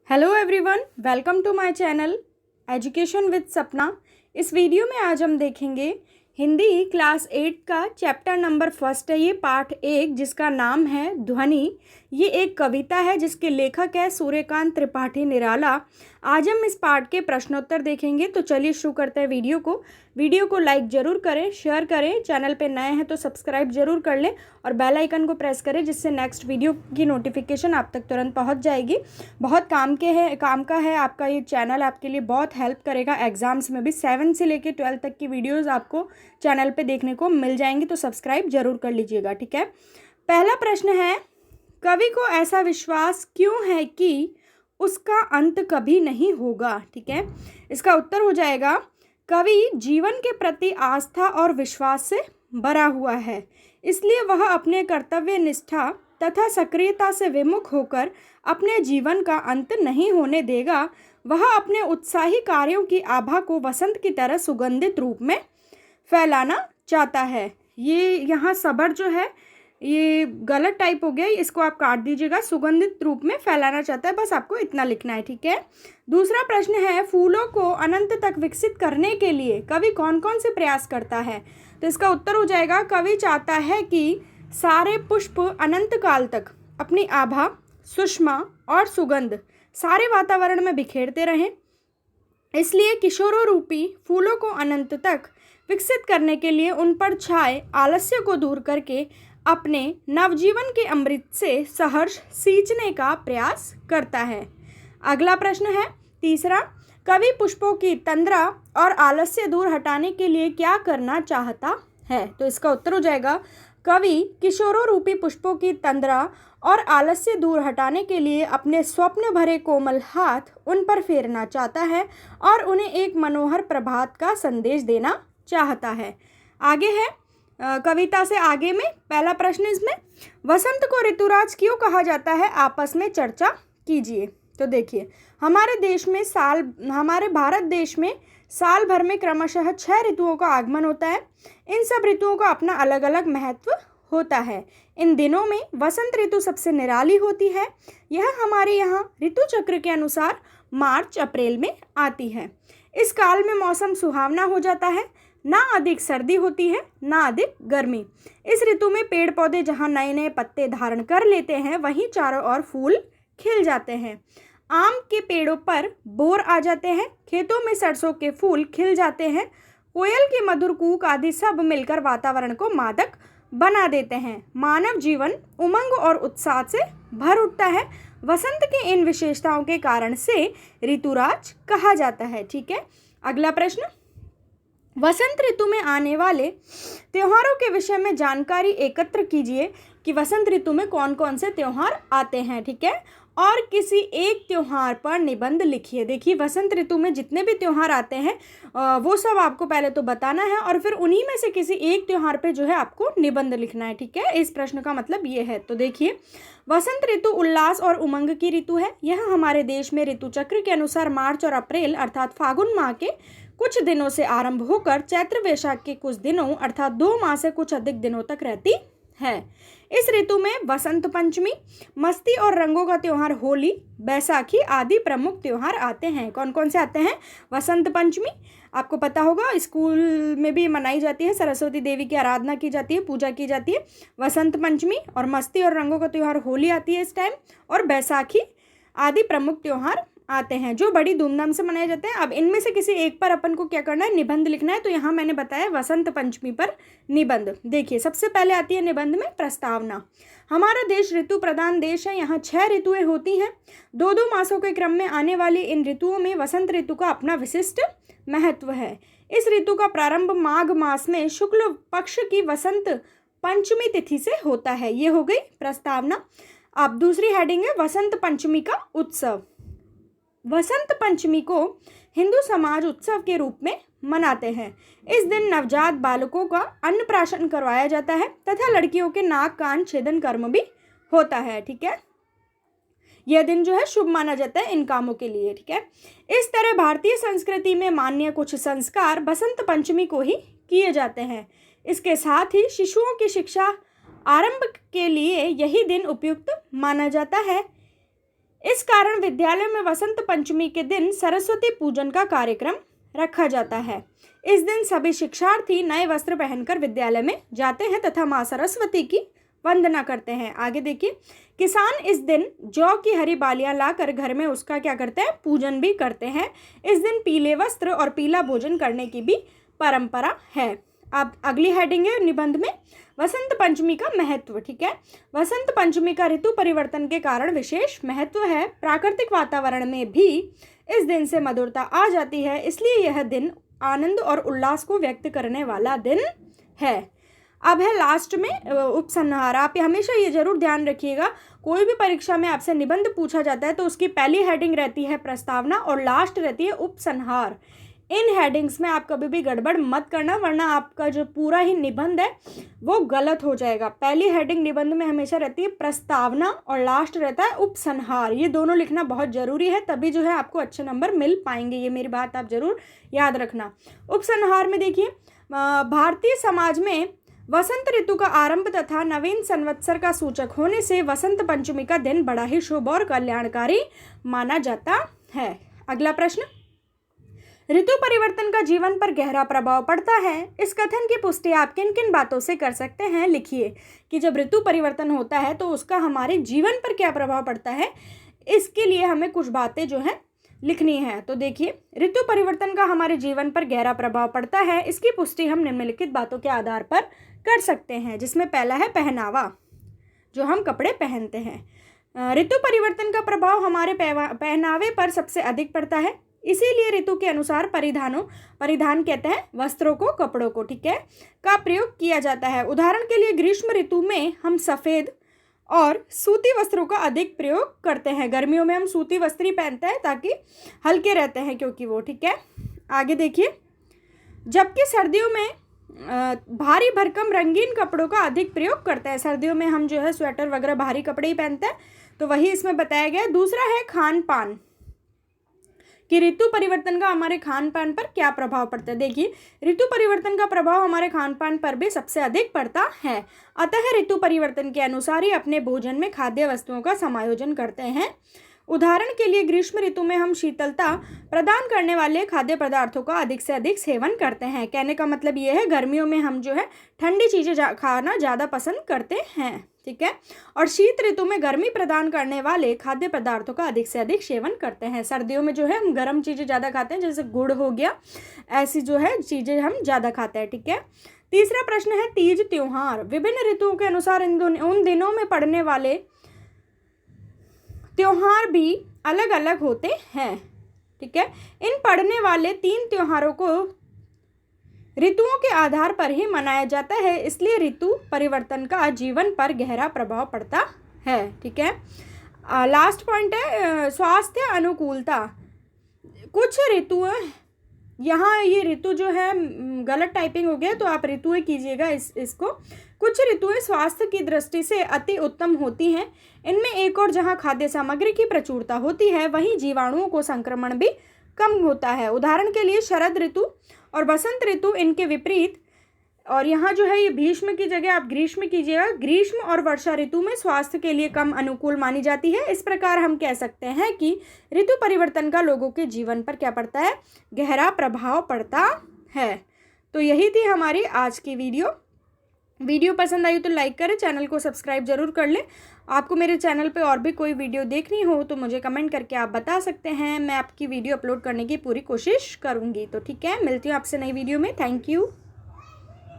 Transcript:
Hello everyone, welcome to my channel education with Sapna. इस video में आज हम देखेंगे हिंदी क्लास 8 का चैप्टर नंबर फर्स्ट है। ये पाठ 1 जिसका नाम है ध्वनि। ये एक कविता है जिसके लेखक है सूर्यकांत त्रिपाठी निराला। आज हम इस पाठ के प्रश्नोत्तर देखेंगे। तो चलिए शुरू करते हैं वीडियो को लाइक ज़रूर करें, शेयर करें, चैनल पे नए हैं तो सब्सक्राइब ज़रूर कर लें और बेल आइकन को प्रेस करें जिससे नेक्स्ट वीडियो की नोटिफिकेशन आप तक तुरंत पहुंच जाएगी। बहुत काम का है आपका ये चैनल, आपके लिए बहुत हेल्प करेगा एग्जाम्स में भी। 7 से लेकर 12 तक की वीडियोस आपको चैनल पे देखने को मिल जाएंगी, तो सब्सक्राइब जरूर कर लीजिएगा, ठीक है। पहला प्रश्न है, कवि को ऐसा विश्वास क्यों है कि उसका अंत कभी नहीं होगा, ठीक है। इसका उत्तर हो जाएगा, कवि जीवन के प्रति आस्था और विश्वास से भरा हुआ है, इसलिए वह अपने कर्तव्य निष्ठा तथा सक्रियता से विमुख होकर अपने जीवन का अंत नहीं होने देगा। वह अपने उत्साही कार्यों की आभा को वसंत की तरह सुगंधित रूप में फैलाना चाहता है। ये यहाँ सबर जो है ये गलत टाइप हो गया, इसको आप काट दीजिएगा। सुगंधित रूप में फैलाना चाहता है, बस आपको इतना लिखना है, ठीक है। दूसरा प्रश्न है, फूलों को अनंत तक विकसित करने के लिए कवि कौन कौन से प्रयास करता है। तो इसका उत्तर हो जाएगा, कवि चाहता है कि सारे पुष्प अनंत काल तक अपनी आभा, सुषमा और सुगंध सारे वातावरण में बिखेरते रहें। इसलिए किशोरों रूपी फूलों को अनंत तक विकसित करने के लिए उन पर छाए आलस्य को दूर करके अपने नवजीवन के अमृत से सहर्ष सींचने का प्रयास करता है। अगला प्रश्न है तीसरा, कवि पुष्पों की तंद्रा और आलस्य दूर हटाने के लिए क्या करना चाहता है। तो इसका उत्तर हो जाएगा, कवि किशोरों रूपी पुष्पों की तंद्रा और आलस्य दूर हटाने के लिए अपने स्वप्न भरे कोमल हाथ उन पर फेरना चाहता है और उन्हें एक मनोहर प्रभात का संदेश देना चाहता है। आगे है कविता से आगे में पहला प्रश्न, इसमें वसंत को ऋतुराज क्यों कहा जाता है, आपस में चर्चा कीजिए। तो देखिए, हमारे भारत देश में साल भर में क्रमशः 6 ऋतुओं का आगमन होता है। इन सब ऋतुओं का अपना अलग अलग महत्व होता है। इन दिनों में वसंत ऋतु सबसे निराली होती है। यह हमारे यहाँ ऋतु चक्र के अनुसार मार्च अप्रैल में आती है। इस काल में मौसम सुहावना हो जाता है, ना अधिक सर्दी होती है ना अधिक गर्मी। इस ऋतु में पेड़ पौधे जहाँ नए नए पत्ते धारण कर लेते हैं वहीं चारों ओर फूल खिल जाते हैं। आम के पेड़ों पर बोर आ जाते हैं, खेतों में सरसों के फूल खिल जाते हैं, कोयल की मधुर कूक आदि सब मिलकर वातावरण को मादक बना देते हैं। मानव जीवन उमंग और उत्साह से भर उठता है। वसंत के इन विशेषताओं के कारण से ऋतुराज कहा जाता है, ठीक है। अगला प्रश्न, वसंत ऋतु में आने वाले त्योहारों के विषय में जानकारी एकत्र कीजिए कि वसंत ऋतु में कौन कौन से त्योहार आते हैं, ठीक है। और किसी एक त्योहार पर निबंध लिखिए। देखिए, वसंत ऋतु में जितने भी त्योहार आते हैं वो सब आपको पहले तो बताना है और फिर उन्हीं में से किसी एक त्योहार पे जो है आपको निबंध लिखना है, ठीक है। इस प्रश्न का मतलब ये है। तो देखिए, वसंत ऋतु उल्लास और उमंग की ऋतु है। यह हमारे देश में ऋतु चक्र के अनुसार मार्च और अप्रैल अर्थात फागुन माह के कुछ दिनों से आरंभ होकर चैत्र वैशाख के कुछ दिनों अर्थात 2 माह से कुछ अधिक दिनों तक रहती है। इस ऋतु में वसंत पंचमी, मस्ती और रंगों का त्योहार होली, बैसाखी आदि प्रमुख त्योहार आते हैं। कौन कौन से आते हैं? वसंत पंचमी आपको पता होगा, स्कूल में भी मनाई जाती है, सरस्वती देवी की आराधना की जाती है, पूजा की जाती है। वसंत पंचमी और मस्ती और रंगों का त्योहार होली आती है इस टाइम, और बैसाखी आदि प्रमुख त्योहार आते हैं जो बड़ी धूमधाम से मनाए जाते हैं। अब इनमें से किसी एक पर अपन को क्या करना है, निबंध लिखना है। तो यहाँ मैंने बताया वसंत पंचमी पर निबंध। देखिए, सबसे पहले आती है निबंध में प्रस्तावना। हमारा देश ऋतु प्रधान देश है। यहाँ 6 ऋतुएं होती हैं। 2-2 मासों के क्रम में आने वाली इन ऋतुओं में वसंत ऋतु का अपना विशिष्ट महत्व है। इस ऋतु का प्रारंभ माघ मास में शुक्ल पक्ष की वसंत पंचमी तिथि से होता है। ये हो गई प्रस्तावना। अब दूसरी हेडिंग है वसंत पंचमी का उत्सव। वसंत पंचमी को हिंदू समाज उत्सव के रूप में मनाते हैं। इस दिन नवजात बालकों का अन्नप्राशन करवाया जाता है तथा लड़कियों के नाक कान छेदन कर्म भी होता है, ठीक है। यह दिन जो है शुभ माना जाता है इन कामों के लिए, ठीक है। इस तरह भारतीय संस्कृति में मान्य कुछ संस्कार वसंत पंचमी को ही किए जाते हैं। इसके साथ ही शिशुओं की शिक्षा आरंभ के लिए यही दिन उपयुक्त माना जाता है। इस कारण विद्यालय में वसंत पंचमी के दिन सरस्वती पूजन का कार्यक्रम रखा जाता है। इस दिन सभी शिक्षार्थी नए वस्त्र पहनकर विद्यालय में जाते हैं तथा माँ सरस्वती की वंदना करते हैं। आगे देखिए, किसान इस दिन जौ की हरी बालियां लाकर घर में उसका क्या करते हैं, पूजन भी करते हैं। इस दिन पीले वस्त्र और पीला भोजन करने की भी परंपरा है। अब अगली हेडिंग है निबंध में वसंत पंचमी का महत्व। ठीक है, वसंत पंचमी का ऋतु परिवर्तन के कारण विशेष महत्व है। प्राकृतिक वातावरण में भी इस दिन से मधुरता आ जाती है, इसलिए यह दिन आनंद और उल्लास को व्यक्त करने वाला दिन है। अब है लास्ट में उपसंहार। आप हमेशा ये जरूर ध्यान रखिएगा, कोई भी परीक्षा में आपसे निबंध पूछा जाता है तो उसकी पहली हेडिंग रहती है प्रस्तावना और लास्ट रहती है उपसंहार। इन हेडिंग्स में आप कभी भी गड़बड़ मत करना, वरना आपका जो पूरा ही निबंध है वो गलत हो जाएगा। पहली हेडिंग निबंध में हमेशा रहती है प्रस्तावना और लास्ट रहता है उपसंहार। ये दोनों लिखना बहुत ज़रूरी है, तभी जो है आपको अच्छे नंबर मिल पाएंगे। ये मेरी बात आप ज़रूर याद रखना। उपसंहार में देखिए, भारतीय समाज में वसंत ऋतु का आरंभ तथा नवीन संवत्सर का सूचक होने से वसंत पंचमी का दिन बड़ा ही शुभ और कल्याणकारी माना जाता है। अगला प्रश्न, ऋतु परिवर्तन का जीवन पर गहरा प्रभाव पड़ता है। इस कथन की पुष्टि आप किन किन बातों से कर सकते हैं? लिखिए कि जब ऋतु परिवर्तन होता है तो उसका हमारे जीवन पर क्या प्रभाव पड़ता है। इसके लिए हमें कुछ बातें जो है लिखनी है। तो देखिए, ऋतु परिवर्तन का हमारे जीवन पर गहरा प्रभाव पड़ता है, इसकी पुष्टि हम निम्नलिखित बातों के आधार पर कर सकते हैं, जिसमें पहला है पहनावा, जो हम कपड़े पहनते हैं। ऋतु परिवर्तन का प्रभाव हमारे पहनावे पर सबसे अधिक पड़ता है, इसीलिए ऋतु के अनुसार परिधान कहते हैं वस्त्रों को, कपड़ों को, ठीक है, का प्रयोग किया जाता है। उदाहरण के लिए ग्रीष्म ऋतु में हम सफ़ेद और सूती वस्त्रों का अधिक प्रयोग करते हैं। गर्मियों में हम सूती वस्त्र ही पहनते हैं ताकि हल्के रहते हैं, क्योंकि वो, ठीक है। आगे देखिए, जबकि सर्दियों में भारी भरकम रंगीन कपड़ों का अधिक प्रयोग करते हैं। सर्दियों में हम जो है स्वेटर वगैरह भारी कपड़े ही पहनते हैं, तो वही इसमें बताया गया। दूसरा है खान पान, कि ऋतु परिवर्तन का हमारे खान पान पर क्या प्रभाव पड़ता है। देखिए, ऋतु परिवर्तन का प्रभाव हमारे खान पान पर भी सबसे अधिक पड़ता है, अतः ऋतु परिवर्तन के अनुसार ही अपने भोजन में खाद्य वस्तुओं का समायोजन करते हैं। उदाहरण के लिए ग्रीष्म ऋतु में हम शीतलता प्रदान करने वाले खाद्य पदार्थों का अधिक से अधिक सेवन करते हैं। कहने का मतलब ये है, गर्मियों में हम जो है ठंडी चीज़ें खाना ज़्यादा पसंद करते हैं, ठीक है, और शीत ऋतु में गर्मी प्रदान करने वाले खाद्य पदार्थों का अधिक से अधिक सेवन करते हैं। सर्दियों में जो है हम गर्म चीज़ें ज़्यादा खाते हैं, जैसे गुड़ हो गया, ऐसी जो है चीज़ें हम ज़्यादा खाते हैं, ठीक है। तीसरा प्रश्न है तीज त्योहार। विभिन्न ऋतुओं के अनुसार उन दिनों में पड़ने वाले त्योहार भी अलग अलग होते हैं, ठीक है। इन पड़ने वाले 3 त्योहारों को ऋतुओं के आधार पर ही मनाया जाता है, इसलिए ऋतु परिवर्तन का जीवन पर गहरा प्रभाव पड़ता है, ठीक है। लास्ट पॉइंट है स्वास्थ्य अनुकूलता। कुछ ऋतुएं, यहाँ ये ऋतु जो है गलत टाइपिंग हो गया, तो आप ऋतुएं कीजिएगा इसको। कुछ ऋतुएं स्वास्थ्य की दृष्टि से अति उत्तम होती हैं। इनमें एक और जहाँ खाद्य सामग्री की प्रचुरता होती है, वहीं जीवाणुओं को संक्रमण भी कम होता है। उदाहरण के लिए शरद ऋतु और बसंत ऋतु इनके विपरीत, और यहाँ जो है ये भीष्म की जगह आप ग्रीष्म कीजिएगा। ग्रीष्म और वर्षा ऋतु में स्वास्थ्य के लिए कम अनुकूल मानी जाती है। इस प्रकार हम कह सकते हैं कि ऋतु परिवर्तन का लोगों के जीवन पर क्या पड़ता है, गहरा प्रभाव पड़ता है। तो यही थी हमारी आज की वीडियो पसंद आई तो लाइक करें, चैनल को सब्सक्राइब जरूर कर लें। आपको मेरे चैनल पे और भी कोई वीडियो देखनी हो तो मुझे कमेंट करके आप बता सकते हैं, मैं आपकी वीडियो अपलोड करने की पूरी कोशिश करूँगी। तो ठीक है, मिलती हूँ आपसे नई वीडियो में। Thank you.